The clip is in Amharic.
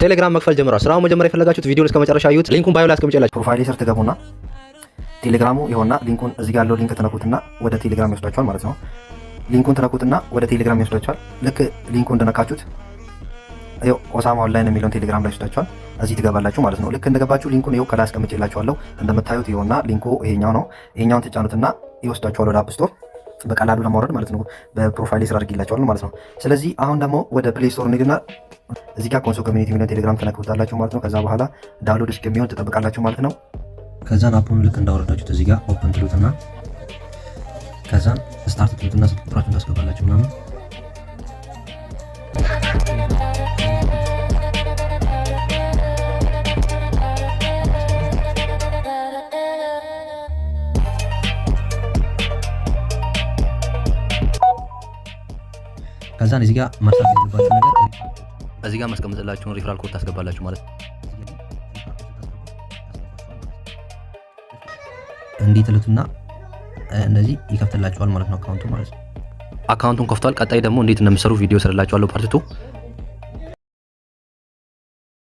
ቴሌግራም መክፈል ጀምሯል። ስራውን መጀመሪያ የፈለጋችሁት ቪዲዮ እስከ መጨረሻ እዩት። ሊንኩን ባዮ ላይ አስቀምጬላችሁ ፕሮፋይል ስር ትገቡና ቴሌግራሙ ይሆንና ሊንኩን እዚህ ጋር ያለው ሊንክ ተነኩትና ወደ ቴሌግራም ይወስዳችኋል ማለት ነው። ሊንኩን ተነኩትና ወደ ቴሌግራም ይወስዳችኋል። ልክ ሊንኩን እንደነካችሁት ኦሳማ ኦንላይን የሚለውን ቴሌግራም ላይ ይወስዳችኋል። እዚህ ትገባላችሁ ማለት ነው። ልክ እንደገባችሁ ሊንኩን ይኸው ከላይ አስቀምጬላችኋለሁ። እንደምታዩት ይኸውና ሊንኩ ይሄኛው ነው። ይሄኛውን ትጫኑትና ይወስዳችኋል ወደ አፕ ስቶር በቀላሉ ለማውረድ ማለት ነው። በፕሮፋይል ስራ አድርጌላችኋለሁ ማለት ነው። ስለዚህ አሁን ደግሞ ወደ ፕሌይ ስቶር እንሂድና እዚህ ጋር ኮንሶ ኮሚኒቲ የሚለውን ቴሌግራም ተነክታላችሁ ማለት ነው። ከዛ በኋላ ዳውንሎድ እስከሚሆን ትጠብቃላችሁ ማለት ነው። ከዛን አፑን ልክ እንዳወረዳችሁት እዚህ ጋር ኦፕን ትሉትና ከዛን ስታርት ትሉትና ስልክ ቁጥራችሁን ታስገባላችሁ ምናምን ከዛን እዚህ ጋር መርሳት የሌለባችሁ ነገር እዚህ ጋር ማስቀምጥላችሁን ሪፈራል ኮድ ታስገባላችሁ ማለት ነው። እንዲህ ትሉትና እነዚህ ይከፍትላችኋል ማለት ነው። አካውንቱ ማለት ነው። አካውንቱን ከፍቷል። ቀጣይ ደግሞ እንዴት እንደምትሰሩ ቪዲዮ ስላላችኋለሁ ፓርት 2